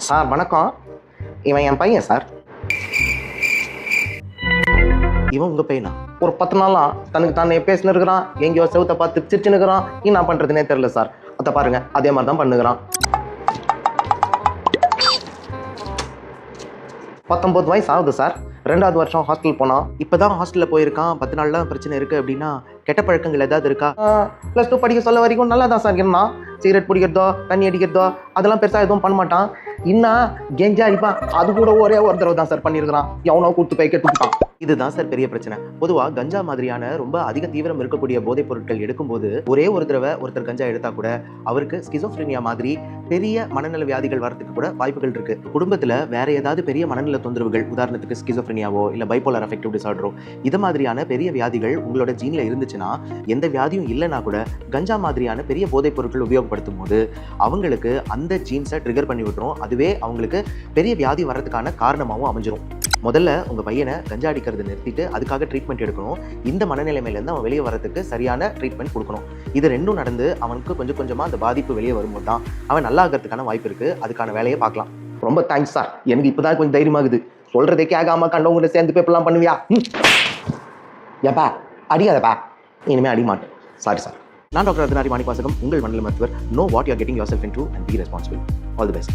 Sir வணக்கம். இவன் என் பையன் சார். இவன் உங்க பையனா? ஒரு 10 நாளா தனக்கு தானே பேசினு இருக்கிறான், எங்கேயோ செவுத்த பார்த்து சிரிச்சுன்னு இருக்கிறான். என்ன பண்றதுனே தெரியல சார். அத பாருங்க, அதே மாதிரி தான் பண்ணுகிறான். 19 வயசு ஆகுது சார். 2வது வருஷம் ஹாஸ்டல் போனான். இப்பதான் ஹாஸ்டல்ல போயிருக்கான். 10 நாள் தான் பிரச்சனை இருக்கு அப்படின்னா கெட்ட பழக்கங்கள் ஏதாவது இருக்கா? +2 படிக்க சொல்ல வரைக்கும் நல்லா தான் சார் இருந்தான். சிகரெட் பிடிக்கிறதோ தண்ணி அடிக்கிறதோ அதெல்லாம் பெருசாக எதுவும் பண்ண மாட்டான். இன்னும் கெஞ்சா அடிப்பான். அது கூட ஒரே ஒரு தடவை தான் சார் பண்ணியிருக்கிறான். எவனோ கூட்டு போய் கெட்டுட்டான். இதுதான் சார் பெரிய பிரச்சனை. பொதுவா கஞ்சா மாதிரியான ரொம்ப அதிக தீவிரம் இருக்கக்கூடிய போதைப் பொருட்கள் எடுக்கும்போது ஒரே ஒரு தடவை ஒருத்தர் கஞ்சா எடுத்தா கூட அவருக்கு ஸ்கிசோஃப்ரினியா மாதிரி பெரிய மனநல வியாதிகள் வரதுக்கு கூட வாய்ப்புகள் இருக்கு. குடும்பத்துல வேற ஏதாவது பெரிய மனநல தொந்தரவுகள், உதாரணத்துக்கு ஸ்கிசோஃப்ரினியாவோ இல்ல பைபோலார் அஃபெக்டிவ் டிசார்டரோ, இது மாதிரியான பெரிய வியாதிகள் உங்களோட ஜீன்ல இருந்துச்சுன்னா, எந்த வியாதியும் இல்லைன்னா கூட கஞ்சா மாதிரியான பெரிய போதைப் பொருட்கள் உபயோகப்படுத்தும் போது அவங்களுக்கு அந்த ஜீன்ஸை ட்ரிகர் பண்ணி விட்டுரும். அதுவே அவங்களுக்கு பெரிய வியாதி வர்றதுக்கான காரணமாகவும் அமைஞ்சிரும். முதல்ல உங்க பையனை கஞ்சா அடிக்கிறத நிறுத்திட்டு அதுக்காக ட்ரீட்மெண்ட் எடுக்கணும். இந்த மனநிலைமையிலேருந்து அவன் வெளியே வரதுக்கு சரியான ட்ரீட்மெண்ட் கொடுக்கணும். இது ரெண்டும் நடந்து அவனுக்கு கொஞ்சம் கொஞ்சமா அந்த பாதிப்பு வெளியே வரும்போது தான் அவன் நல்லா ஆகிறதுக்கான வாய்ப்பு இருக்கு. அதுக்கான வேலையை பார்க்கலாம். ரொம்ப தேங்க்ஸ் சார். எனக்கு இப்பதான் கொஞ்சம் தைரியமாகுது. சொல்றதே கேட்காம கண்டவங்க சேர்ந்து பேப்பர்லாம் பண்ணுவியா? ஏப்பா அடிக்காதப்பா. இனிமே அடி மாட்டேன். Sorry sir. நான் டாக்டர் அர்த்தநாரி மாணிக்கவாசகம், உங்கள் மனநல மருத்துவர். Know what you are getting yourself into and be responsible. All the best.